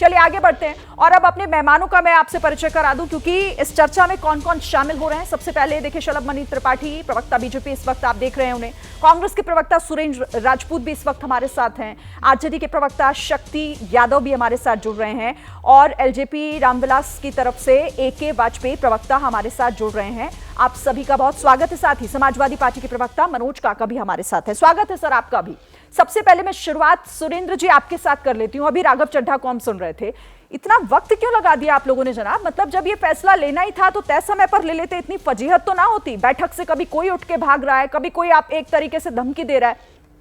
चलिए आगे बढ़ते हैं और अब अपने मेहमानों का मैं आपसे परिचय करा दूं, क्योंकि इस चर्चा में कौन कौन शामिल हो रहे हैं। सबसे पहले देखिए शलभमणि त्रिपाठी, प्रवक्ता बीजेपी, इस वक्त आप देख रहे हैं उन्हें। कांग्रेस के प्रवक्ता सुरेंद्र राजपूत भी इस वक्त हमारे साथ हैं। आरजेडी के प्रवक्ता शक्ति यादव भी हमारे साथ जुड़ रहे हैं और एलजेपी रामविलास की तरफ से AK वाजपेयी प्रवक्ता हमारे साथ जुड़ रहे हैं। आप सभी का बहुत स्वागत है। साथ ही समाजवादी पार्टी के प्रवक्ता मनोज काका भी हमारे साथ है। स्वागत है सर आपका भी। सबसे पहले मैं शुरुआत सुरेंद्र जी आपके साथ कर लेती हूं। अभी राघव चड्ढा को हम सुन रहे थे, इतना वक्त क्यों लगा दिया आप लोगों ने जनाब? मतलब जब ये फैसला लेना ही था तो तय समय पर ले लेते, इतनी फजीहत तो ना होती। बैठक से कभी कोई उठ के भाग रहा है, कभी कोई आप एक तरीके से धमकी दे रहा है।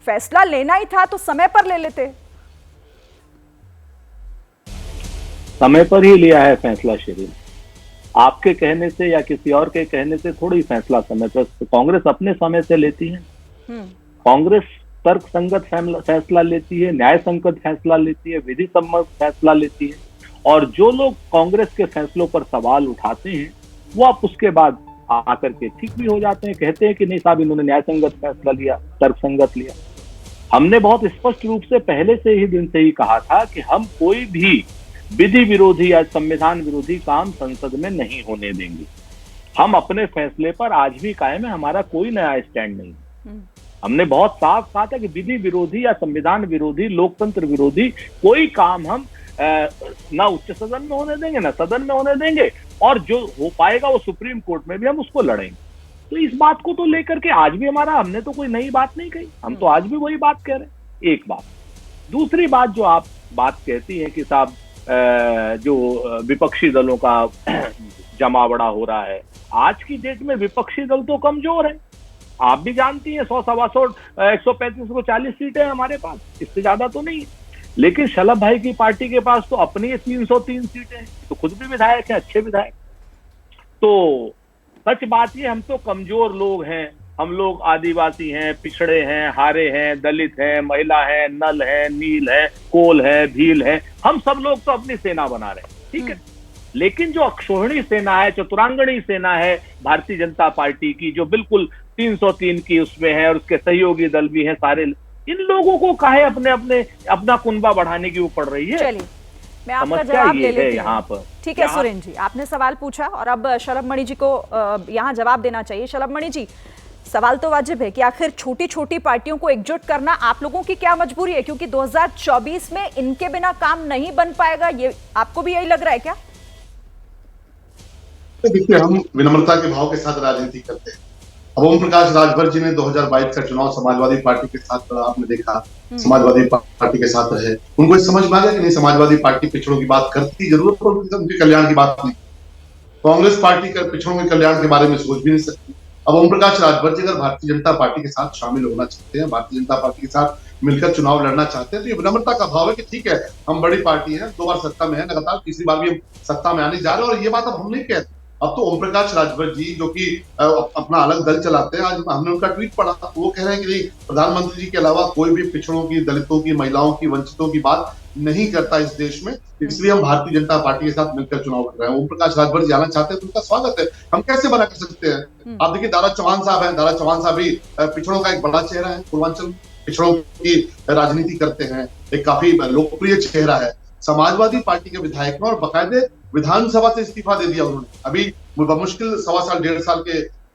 फैसला लेना ही था तो समय पर ले लेते। समय पर ही लिया है फैसला शिरीन। आपके कहने से या किसी और के कहने से थोड़ी फैसला समय पर, कांग्रेस अपने समय से लेती है। कांग्रेस तर्क संगत फैसला लेती है, न्याय संगत फैसला लेती है, विधि सम्मत फैसला लेती है। और जो लोग कांग्रेस के फैसलों पर सवाल उठाते हैं वो आप उसके बाद आकर के ठीक भी हो जाते हैं, कहते हैं कि नहीं साहब इन्होंने न्याय संगत फैसला लिया, तर्क संगत लिया। हमने बहुत स्पष्ट रूप से पहले से ही दिन से ही कहा था कि हम कोई भी विधि विरोधी या संविधान विरोधी काम संसद में नहीं होने देंगे। हम अपने फैसले पर आज भी कायम है, हमारा कोई नया स्टैंड नहीं। हमने बहुत साफ कहा था कि विधि विरोधी या संविधान विरोधी, लोकतंत्र विरोधी कोई काम हम ना उच्च सदन में होने देंगे ना सदन में होने देंगे, और जो हो पाएगा वो सुप्रीम कोर्ट में भी हम उसको लड़ेंगे। तो इस बात को तो लेकर के आज भी हमने तो कोई नई बात नहीं कही, हम तो आज भी वही बात कह रहे हैं। एक बात। दूसरी बात जो आप बात कहती हैं कि साहब जो विपक्षी दलों का जमावड़ा हो रहा है, आज की डेट में विपक्षी दल तो कमजोर है। आप भी जानती हैं 100, 125, 135 को 40 सीटें हैं हमारे पास, इससे ज्यादा तो नहीं है। लेकिन शलभ भाई की पार्टी के पास तो अपनी 303 सीटें हैं, तो खुद भी विधायक हैं, अच्छे विधायक। तो सच बात ये, हम तो कमजोर लोग हैं, हम लोग आदिवासी हैं, पिछड़े हैं, हारे हैं, दलित हैं, महिला हैं, नल हैं, नील हैं, कोल हैं, भील हैं, हम सब लोग तो अपनी सेना बना रहे हैं, ठीक है। लेकिन जो अक्षोहिणी सेना है, चतुरांगणी सेना है भारतीय जनता पार्टी की, जो बिल्कुल 303 की उसमें है और उसके सहयोगी दल भी हैं सारे, इन लोगों को काहे अपना कुनबा बढ़ाने की वो पड़ रही है। चलिए मैं आपका जवाब ले लेती हूं यहाँ पर। ठीक है सुरेंद्र जी, आपने सवाल पूछा और अब शलभमणि जी को यहाँ जवाब देना चाहिए। शलभमणि जी, सवाल तो वाजिब है कि आखिर छोटी छोटी पार्टियों को एकजुट करना आप लोगों की क्या मजबूरी है, क्योंकि 2024 में इनके बिना काम नहीं बन पाएगा, ये आपको भी यही लग रहा है क्या? देखिए, हम विनम्रता के भाव के साथ राजनीति करते हैं। अब ओम प्रकाश राजभर जी ने 2022 का चुनाव समाजवादी पार्टी के साथ, आपने देखा समाजवादी पार्टी के साथ रहे, उनको समझ में आ गया कि नहीं समाजवादी पार्टी पिछड़ों की बात करती जरूर, पर उनके कल्याण की बात नहीं। कांग्रेस पार्टी का पिछड़ों के कल्याण के बारे में सोच भी नहीं सकती। अब ओम प्रकाश राजभर जी अगर भारतीय जनता पार्टी के साथ शामिल होना चाहते हैं, भारतीय जनता पार्टी के साथ मिलकर चुनाव लड़ना चाहते हैं, तो ये विनम्रता का भाव है कि ठीक है, हम बड़ी पार्टी है, 2 बार सत्ता में है लगातार, तीसरी बार भी हम सत्ता में आने जा रहे हैं। और ये बात अब हम नहीं कहते, अब तो ओम प्रकाश राजभर जी जो कि अपना अलग दल चलाते हैं, आज हमने उनका ट्वीट पढ़ा, वो कह रहे हैं कि नहीं, प्रधानमंत्री जी के अलावा कोई भी पिछड़ों की, दलितों की, महिलाओं की, वंचितों की बात नहीं करता इस देश में, इसलिए हम भारतीय जनता पार्टी के साथ मिलकर चुनाव लड़ रहे हैं। ओम प्रकाश राजभर जी आना चाहते हैं तो उनका स्वागत है, हम कैसे मना कर सकते हैं। आप देखिए दारा चौहान साहब हैं, दारा चौहान साहब भी पिछड़ों का एक बड़ा चेहरा है, पूर्वांचल पिछड़ों की राजनीति करते हैं, एक काफी लोकप्रिय चेहरा है। समाजवादी पार्टी के विधायक ने और बाकायदे विधानसभा से इस्तीफा दे दिया उन्होंने, अभी मुश्किल 1.25 साल 1.5 साल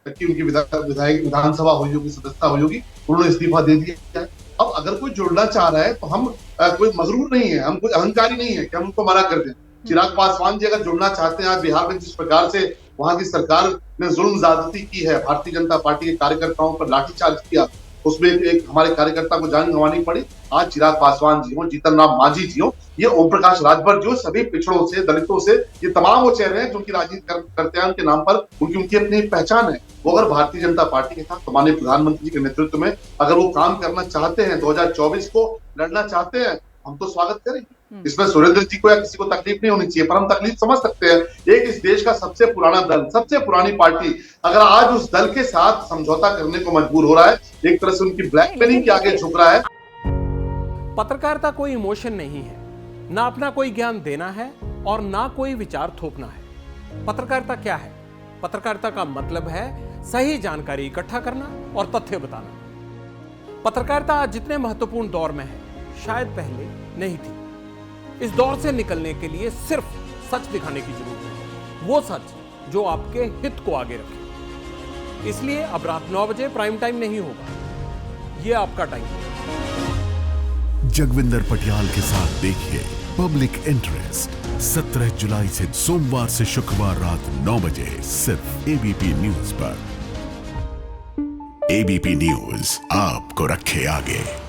की उनकी विधानसभा हुई होगी, सदस्यता हुई होगी, उन्होंने इस्तीफा दे दिया है। अब अगर कोई जुड़ना चाह रहा है तो हम कोई मगरूर नहीं है, हम कोई अहंकारी नहीं है कि हम उनको मना कर दें। चिराग पासवान जी अगर जुड़ना चाहते हैं, आज बिहार में जिस प्रकार से वहां की सरकार ने जुल्म ज्यादती की है, भारतीय जनता पार्टी के कार्यकर्ताओं पर लाठीचार्ज किया, उसमें एक हमारे कार्यकर्ता को जान गंवानी पड़ी। आज चिराग पासवान जी हो, जीतन राम मांझी जी हो, ये ओम प्रकाश राजभर जो सभी पिछड़ों से, दलितों से, ये तमाम वो चेहरे हैं जो उनकी राजनीति करते हैं, उनके नाम पर उनकी अपनी पहचान है। वो अगर भारतीय जनता पार्टी के साथ माननीय प्रधानमंत्री जी के नेतृत्व में अगर वो काम करना चाहते हैं, 2024 को लड़ना चाहते हैं, हम तो स्वागत करेंगे। इसमें सुरेंद्र जी को या किसी को तकलीफ नहीं होनी चाहिए, पर हम तकलीफ समझ सकते हैं। एक इस देश का सबसे पुराना दल, सबसे पुरानी पार्टी अगर आज उस दल के साथ समझौता करने को मजबूर हो रहा है, एक तरह से उनकी ब्लैकमेलिंग के आगे झुक रहा है। पत्रकारिता कोई इमोशन नहीं है, ना अपना कोई ज्ञान देना है और ना कोई विचार थोपना है। पत्रकारिता क्या है? पत्रकारिता का मतलब है सही जानकारी इकट्ठा करना और तथ्य बताना। पत्रकारिता आज जितने महत्वपूर्ण दौर में है, शायद पहले नहीं थी। इस दौर से निकलने के लिए सिर्फ सच दिखाने की जरूरत है, वो सच जो आपके हित को आगे रखे। इसलिए अब रात 9 बजे प्राइम टाइम नहीं होगा, ये आपका टाइम है। जगविंदर पटियाल के साथ देखिए पब्लिक इंटरेस्ट 17 जुलाई से सोमवार से शुक्रवार रात 9 बजे सिर्फ एबीपी न्यूज पर। एबीपी न्यूज आपको रखे आगे।